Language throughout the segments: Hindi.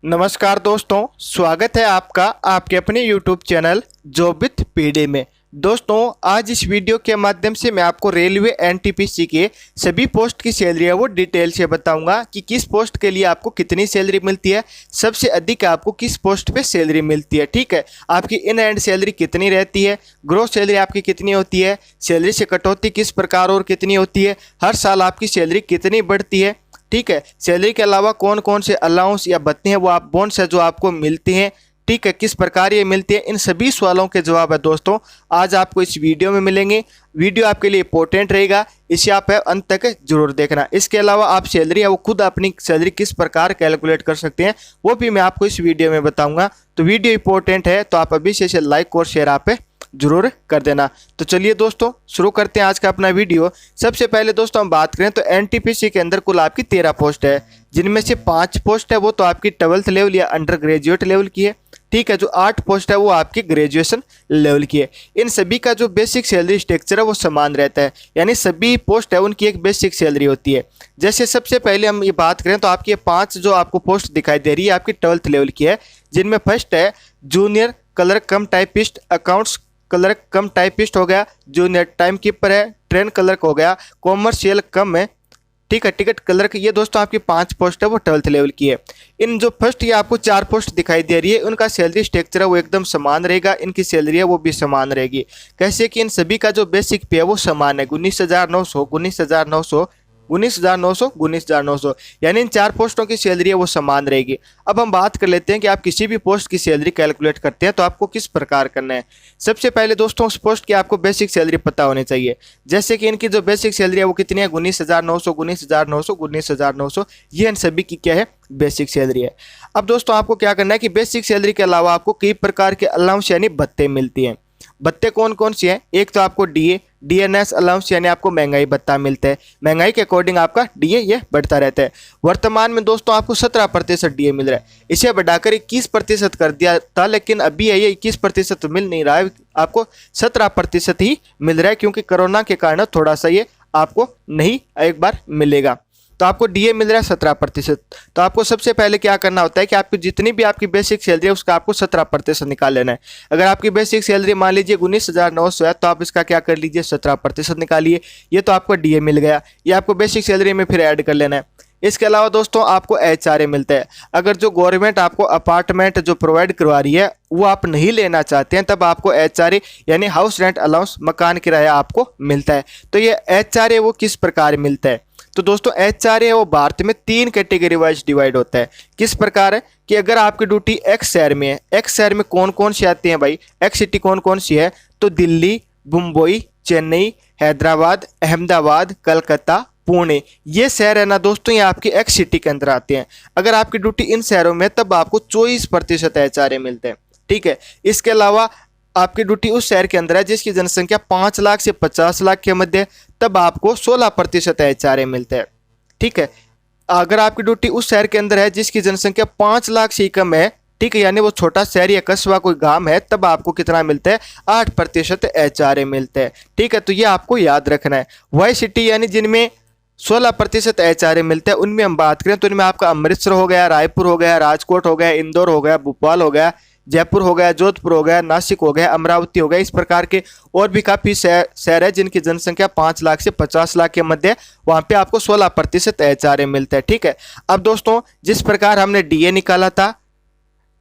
नमस्कार दोस्तों, स्वागत है आपका आपके अपने YouTube channel job with PD में। दोस्तों, आज इस वीडियो के माध्यम से मैं आपको रेलवे एनटीपीसी के सभी पोस्ट की सैलरी है वो डिटेल से बताऊंगा कि किस पोस्ट के लिए आपको कितनी सैलरी मिलती है, सबसे अधिक आपको किस पोस्ट पे सैलरी मिलती है। ठीक है, आपकी इन एंड सैलरी कितनी रहती है, ग्रोस सैलरी आपकी कितनी होती है, सैलरी से कटौती किस प्रकार और कितनी होती है, हर साल आपकी सैलरी कितनी बढ़ती है। ठीक है, सैलरी के अलावा कौन कौन से अलाउंस या भत्ते हैं वो आप बोनस है जो आपको मिलती हैं। ठीक है, किस प्रकार ये मिलती है, इन सभी सवालों के जवाब है दोस्तों आज आपको इस वीडियो में मिलेंगे। वीडियो आपके लिए इंपॉर्टेंट रहेगा, इसे आप अंत तक जरूर देखना। इसके अलावा आप सैलरी है वो खुद अपनी सैलरी किस प्रकार कैलकुलेट कर सकते हैं वो भी मैं आपको इस वीडियो में बताऊंगा। तो वीडियो इंपॉर्टेंट है तो आप अभी से इसे लाइक और शेयर आप जरूर कर देना। तो चलिए दोस्तों शुरू करते हैं आज का अपना वीडियो। सबसे पहले दोस्तों हम बात करें तो एनटीपीसी के अंदर कुल आपकी 13 पोस्ट है, जिनमें से 5 पोस्ट है वो तो आपकी 12th लेवल या अंडर ग्रेजुएट लेवल की है। ठीक है, जो 8 पोस्ट है वो आपकी ग्रेजुएशन लेवल की है। इन सभी का जो बेसिक सैलरी स्ट्रक्चर है वो समान रहता है, यानी सभी पोस्ट है उनकी एक बेसिक सैलरी होती है। जैसे सबसे पहले हम ये बात करें तो आपकी 5 जो आपको पोस्ट दिखाई दे रही है आपकी 12th लेवल की है, जिनमें फर्स्ट है जूनियर क्लर्क कम टाइपिस्ट, अकाउंट्स क्लर्क कम टाइपिस्ट हो गया, जूनियर टाइम कीपर है, ट्रेन क्लर्क हो गया, कॉमर्शियल कम है। ठीक है, टिकट क्लर्क। ये दोस्तों आपकी 5 पोस्ट है वो 12th लेवल की है। इन जो फर्स्ट ये आपको 4 पोस्ट दिखाई दे रही है उनका सैलरी स्ट्रक्चर है वो एकदम समान रहेगा, इनकी सैलरी है वो भी समान रहेगी। कैसे कि इन सभी का जो बेसिक पे है वो समान है, 19,900 19,900 19,900 19,900, यानी इन 4 पोस्टों की सैलरी है वो समान रहेगी। अब हम बात कर लेते हैं कि आप किसी भी पोस्ट की सैलरी कैलकुलेट करते हैं तो आपको किस प्रकार करना है। सबसे पहले दोस्तों उस पोस्ट की आपको बेसिक सैलरी पता होनी चाहिए। जैसे कि इनकी जो बेसिक सैलरी है वो कितनी है, 19,900 19,900 19,900, ये इन सभी की क्या है, बेसिक सैलरी है। अब दोस्तों आपको क्या करना है कि बेसिक सैलरी के अलावा आपको कई प्रकार के अलाउंस यानी भत्ते मिलती हैं। भत्ते कौन कौन से हैं, एक तो आपको डीए डीएनएस अलाउंस यानी आपको महंगाई भत्ता मिलता है, महंगाई के अकॉर्डिंग आपका डीए ये बढ़ता रहता है। वर्तमान में दोस्तों आपको 17% डीए मिल रहा है, इसे बढ़ाकर 21% कर दिया था, लेकिन अभी है ये 21% मिल नहीं रहा है, आपको 17% ही मिल रहा है, क्योंकि कोरोना के कारण थोड़ा सा ये आपको नहीं एक बार मिलेगा। तो आपको डीए मिल रहा है 17%। तो आपको सबसे पहले क्या करना होता है कि आपकी जितनी भी आपकी बेसिक सैलरी है उसका आपको 17% निकाल लेना है। अगर आपकी बेसिक सैलरी मान लीजिए 19,900 है तो आप इसका क्या कर लीजिए, 17% निकालिए। ये तो आपको डीए मिल गया, ये आपको बेसिक सैलरी में फिर ऐड कर लेना है। इसके अलावा दोस्तों आपको एचआरए मिलता है। अगर जो गवर्नमेंट आपको अपार्टमेंट जो प्रोवाइड करवा रही है वो आप नहीं लेना चाहते हैं तब आपको एचआरए यानी हाउस रेंट अलाउंस, मकान किराया आपको मिलता है। तो ये एचआरए वो किस प्रकार मिलता है, तो दोस्तों एचआरए वो भारत में 3 कैटेगरी वाइज डिवाइड होता है। किस प्रकार है कि अगर आपकी ड्यूटी एक्स शहर में है, एक्स शहर में कौन कौन सी आती हैं भाई, एक्स सिटी कौन कौन सी है, तो दिल्ली, मुंबई, चेन्नई, हैदराबाद, अहमदाबाद, कलकत्ता, पुणे, ये शहर है ना दोस्तों, ये आपकी एक्स सिटी के अंदर आते हैं। अगर आपकी ड्यूटी इन शहरों में तब आपको 24% एचआरए मिलते हैं। ठीक है, इसके अलावा आपकी ड्यूटी उस शहर के अंदर है जिसकी जनसंख्या 5 लाख से 50 लाख के मध्य, तब आपको 16% एचआरए मिलता है। ठीक है, अगर आपकी ड्यूटी उस शहर के अंदर है जिसकी जनसंख्या 5 लाख से कम है, ठीक है, यानी वो छोटा शहर या कस्बा कोई गांव है, तब आपको कितना मिलता है, 8% एचआरए मिलता है। ठीक है, तो ये आपको याद रखना है। वाई सिटी यानी जिनमें 16% एचआरए मिलता है, उनमें हम बात करें तो इनमें आपका अमृतसर हो गया, रायपुर हो गया, राजकोट हो गया, इंदौर हो गया, भोपाल हो गया, जयपुर हो गया, जोधपुर हो गया, नासिक हो गया, अमरावती हो गया, इस प्रकार के और भी काफ़ी शहर है जिनकी जनसंख्या 5 लाख से 50 लाख के मध्य है, वहाँ पे आपको 16% एचआरए मिलता है। ठीक है, अब दोस्तों जिस प्रकार हमने डीए निकाला था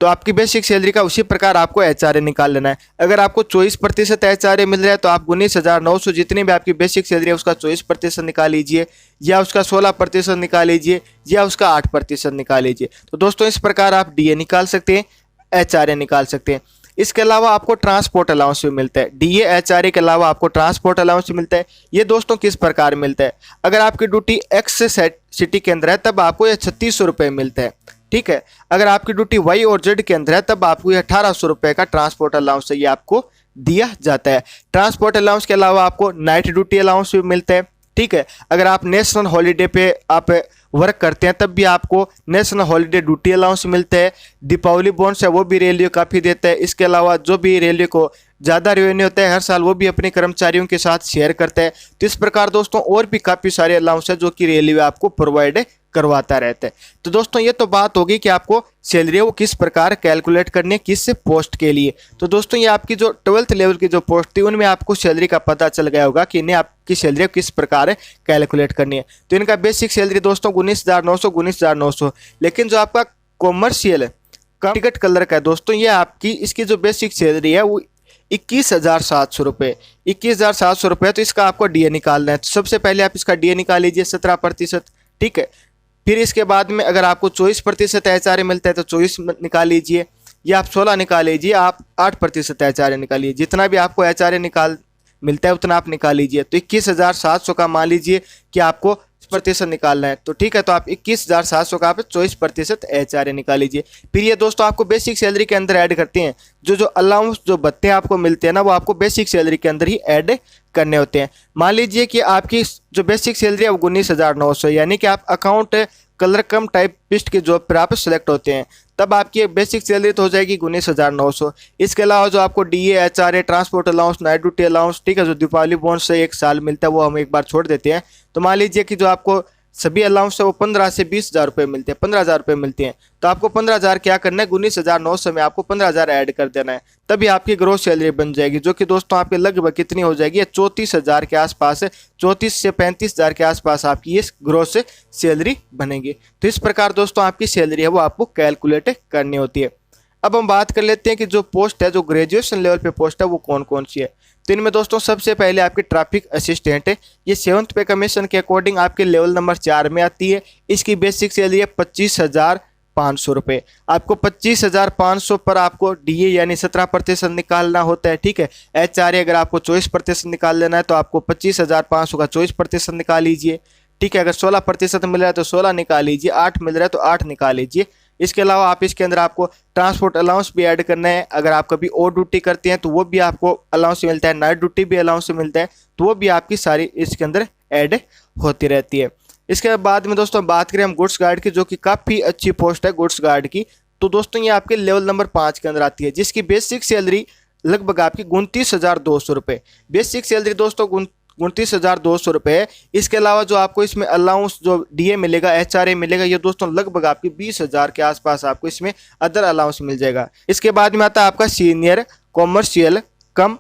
तो आपकी बेसिक सैलरी का उसी प्रकार आपको एचआरए निकाल लेना है। अगर आपको 24% एचआरए मिल रहा है तो आप 19,900 जितनी भी आपकी बेसिक सैलरी है उसका 24% निकाल लीजिए, या उसका 16% निकाल लीजिए, या उसका 8% निकाल लीजिए। तो दोस्तों इस प्रकार आप डीए निकाल सकते हैं, एचआरए निकाल सकते हैं। इसके अलावा आपको ट्रांसपोर्ट अलाउंस भी मिलता है। डीए एचआरए के अलावा आपको ट्रांसपोर्ट अलाउंस मिलता है। ये दोस्तों किस प्रकार मिलता है, अगर आपकी ड्यूटी एक्स सिटी के अंदर है तब आपको ये 3600 रुपये मिलता है। ठीक है, अगर आपकी ड्यूटी वाई और जेड के अंदर है तब आपको ये 1800 रुपये का ट्रांसपोर्ट अलाउंस है ये आपको दिया जाता है। ट्रांसपोर्ट अलाउंस के अलावा आपको नाइट ड्यूटी अलाउंस भी मिलता है। ठीक है, अगर आप नेशनल हॉलीडे पे आप वर्क करते हैं तब भी आपको नेशनल हॉलीडे ड्यूटी अलाउंस मिलता है। दीपावली बोनस है वो भी रेलवे काफ़ी देता है। इसके अलावा जो भी रेलवे को ज़्यादा रेवेन्यू होता है हर साल वो भी अपने कर्मचारियों के साथ शेयर करता है। तो इस प्रकार दोस्तों और भी काफ़ी सारे अलाउंस है जो कि रेलवे आपको प्रोवाइड करवाता रहता है। तो दोस्तों ये तो बात होगी कि आपको सैलरी है वो किस प्रकार कैलकुलेट करनी है किस पोस्ट के लिए। तो दोस्तों ये आपकी जो 12th लेवल की जो पोस्ट थी उनमें आपको सैलरी का पता चल गया होगा कि इन्हें आपकी सैलरी किस प्रकार कैलकुलेट करनी है। तो इनका बेसिक सैलरी दोस्तों 19,900 लेकिन जो आपका कॉमर्शियल का टिकट कलर का है दोस्तों ये आपकी इसकी जो बेसिक सैलरी है वो 21,700 रुपये 21,700 रुपये। तो इसका आपको डीए निकालना है। तो सबसे पहले आप इसका डीए निकाल लीजिए 17%, ठीक है। फिर इसके बाद में अगर आपको 24% एचआरए मिलता है तो 24 निकाल लीजिए, या आप 16 निकाल लीजिए, आप 8% एचआरए निकालिए। जितना भी आपको एचआरए निकाल मिलता है उतना आप निकाल लीजिए। तो 21,700 का मान लीजिए कि आपको प्रतिशत निकालना है, तो ठीक है। तो आप 21,700 का आप 24% एचआरए निकाल लीजिए। फिर ये दोस्तों आपको बेसिक सैलरी के अंदर ऐड करते हैं। जो अलाउंस जो भत्ते आपको मिलते हैं ना वो आपको बेसिक सैलरी के अंदर ही ऐड करने होते हैं। मान लीजिए कि आपकी जो बेसिक सैलरी है वो 19,900 यानी कि आप अकाउंट कलर कम टाइपिस्ट की जॉब पर आप सेलेक्ट होते हैं, तब आपकी बेसिक सैलरी तो हो जाएगी 19,900। इसके अलावा जो आपको DA HRA transport allowance night duty allowance, ठीक है, जो दीपावली बोनस से 1 साल मिलता है वो हम एक बार छोड़ देते हैं। तो मान लीजिए कि जो आपको सभी अलाउंस है वो 15 से 20,000 रुपये मिलते हैं, 15,000 रुपये मिलते हैं। तो आपको 15,000 क्या करना है, 19,900 में आपको 15,000 ऐड कर देना है, तभी आपकी ग्रोस सैलरी बन जाएगी, जो कि दोस्तों आपके लगभग कितनी हो जाएगी 34,000 के आसपास, 34 से 35,000 के आसपास आपकी ये ग्रोस सैलरी बनेगी। तो इस प्रकार दोस्तों आपकी सैलरी है वो आपको कैलकुलेट करनी होती है। अब हम बात कर लेते हैं कि जो पोस्ट है, जो ग्रेजुएशन लेवल पे पोस्ट है वो कौन कौन सी है। तो इनमें दोस्तों सबसे पहले आपकी ट्रैफिक असिस्टेंट है। ये 7th पे कमीशन के अकॉर्डिंग आपके लेवल नंबर 4 में आती है। इसकी बेसिक सैलरी है 25,500 रुपये। आपको 25,500 पर आपको डीए यानी 17% निकालना होता है, ठीक है। एचआरए अगर आपको 24% निकाल लेना है तो आपको 25,500 का 24% निकाल लीजिए, ठीक है। अगर 16% मिल रहा है तो 16 निकाल लीजिए, 8 मिल रहा है तो 8 निकाल लीजिए। इसके अलावा आप इसके अंदर आपको ट्रांसपोर्ट अलाउंस भी ऐड करना है। अगर आप कभी और ड्यूटी करते हैं तो वो भी आपको अलाउंस मिलता है, नाइट ड्यूटी भी अलाउंस मिलता है, तो वो भी आपकी सारी इसके अंदर ऐड होती रहती है। इसके बाद में दोस्तों बात करें हम गुड्स गार्ड की, जो कि काफ़ी अच्छी पोस्ट है गुड्स गार्ड की। तो दोस्तों ये आपके लेवल नंबर 5 के अंदर आती है, जिसकी बेसिक सैलरी लगभग आपकी 29,200 रुपये। बेसिक सैलरी दोस्तों 29,200 रुपये है। इसके अलावा जो आपको इसमें अलाउंस जो डीए मिलेगा एचआरए मिलेगा, ये दोस्तों लगभग आपकी 20,000 के आसपास आपको इसमें अदर अलाउंस मिल जाएगा। इसके बाद में आता है आपका सीनियर कॉमर्शियल कम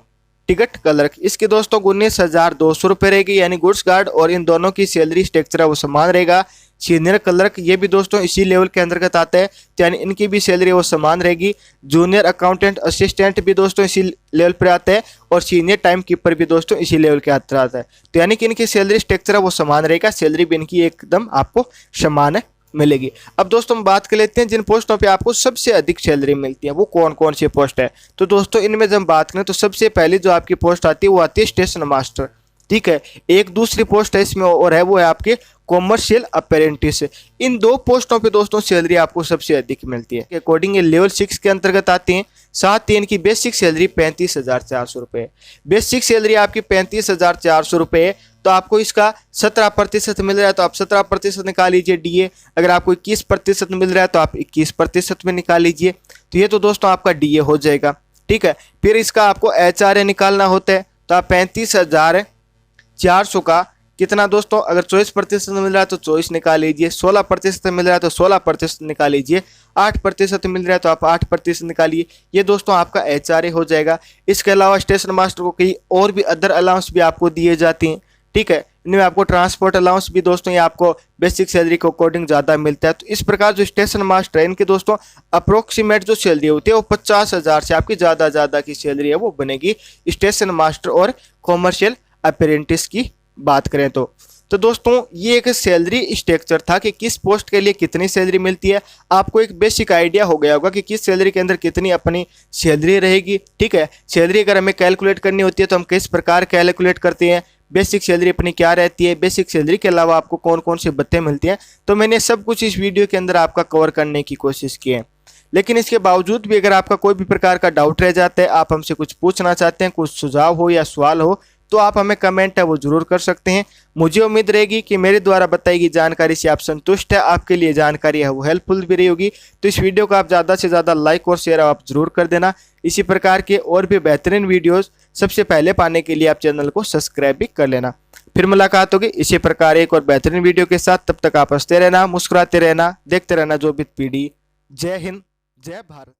टिकट क्लर्क। इसकी दोस्तों 19,200 रुपये रहेगी, यानी गुड्स गार्ड और इन दोनों की सैलरी स्ट्रक्चर है वो समान रहेगा। सीनियर क्लर्क ये भी दोस्तों इसी लेवल के अंतर्गत आता है, यानी इनकी भी सैलरी वो समान रहेगी। जूनियर अकाउंटेंट असिस्टेंट भी दोस्तों इसी लेवल पर आता है, और सीनियर टाइम कीपर भी दोस्तों इसी लेवल के अंतर्गत आता है। तो यानी कि इनकी सैलरी स्ट्रक्चर है वो समान रहेगा, सैलरी भी इनकी एकदम आपको समान मिलेगी। अब दोस्तों हम बात कर लेते हैं जिन पोस्टों पे आपको सबसे अधिक सैलरी मिलती है वो कौन कौन सी पोस्ट है। तो दोस्तों इनमें जब हम बात करें तो सबसे पहले जो आपकी पोस्ट आती है वो आती है स्टेशन मास्टर, ठीक है। एक दूसरी पोस्ट है इसमें और है वो है आपके कॉमर्शियल अप्रेंटिस। इन 2 पोस्टों पे दोस्तों सैलरी आपको सबसे अधिक मिलती है। अकॉर्डिंग ये लेवल 6 के अंतर्गत आते हैं। साथ ही इनकी बेसिक सैलरी 35,400 रुपये। बेसिक सैलरी आपकी 35,400 रुपये है। तो आपको इसका 17% मिल रहा है तो आप 17% निकाल लीजिए डीए। अगर आपको 21% मिल रहा है तो आप 21% में निकाल लीजिए। तो ये तो दोस्तों आपका डीए हो जाएगा, ठीक है। फिर इसका आपको एचआरए निकालना होता है, तो आप 35,400 का कितना दोस्तों, अगर 24% मिल रहा है तो 24 निकाल लीजिए, 16% मिल रहा है तो 16% निकाल लीजिए, 8% मिल रहा है तो आप 8% निकालिए। ये दोस्तों आपका एचआरए हो जाएगा। इसके अलावा स्टेशन मास्टर को कई और भी अदर अलाउंस भी आपको दिए जाते हैं, ठीक है। इनमें आपको ट्रांसपोर्ट अलाउंस भी दोस्तों ये आपको बेसिक सैलरी के अकॉर्डिंग ज़्यादा मिलता है। तो इस प्रकार जो स्टेशन मास्टर है इनके दोस्तों अप्रोक्सीमेट जो सैलरी होती है वो 50,000 से आपकी ज़्यादा की सैलरी है वो बनेगी स्टेशन मास्टर और कॉमर्शियल अप्रेंटिस की बात करें तो दोस्तों ये एक सैलरी स्ट्रक्चर था कि किस पोस्ट के लिए कितनी सैलरी मिलती है। आपको एक बेसिक आइडिया हो गया होगा कि किस सैलरी के अंदर कितनी अपनी सैलरी रहेगी, ठीक है। सैलरी अगर हमें कैलकुलेट करनी होती है तो हम किस प्रकार कैलकुलेट करते हैं, बेसिक सैलरी अपनी क्या रहती है, बेसिक सैलरी के अलावा आपको कौन कौन से भत्ते मिलते हैं। तो मैंने सब कुछ इस वीडियो के अंदर आपका कवर करने की कोशिश की है। लेकिन इसके बावजूद भी अगर आपका कोई भी प्रकार का डाउट रह जाता है, आप हमसे कुछ पूछना चाहते हैं, कुछ सुझाव हो या सवाल हो, तो आप हमें कमेंट है वो जरूर कर सकते हैं। मुझे उम्मीद रहेगी कि मेरे द्वारा बताई गई जानकारी से आप संतुष्ट है, आपके लिए जानकारी है वो हेल्पफुल भी रही होगी। तो इस वीडियो को आप ज़्यादा से ज़्यादा लाइक और शेयर आप जरूर कर देना। इसी प्रकार के और भी बेहतरीन वीडियोस सबसे पहले पाने के लिए आप चैनल को सब्सक्राइब भी कर लेना। फिर मुलाकात होगी इसी प्रकार एक और बेहतरीन वीडियो के साथ। तब तक आप हंसते रहना, मुस्कुराते रहना, देखते रहना जॉब विद पीडी। जय हिंद, जय भारत।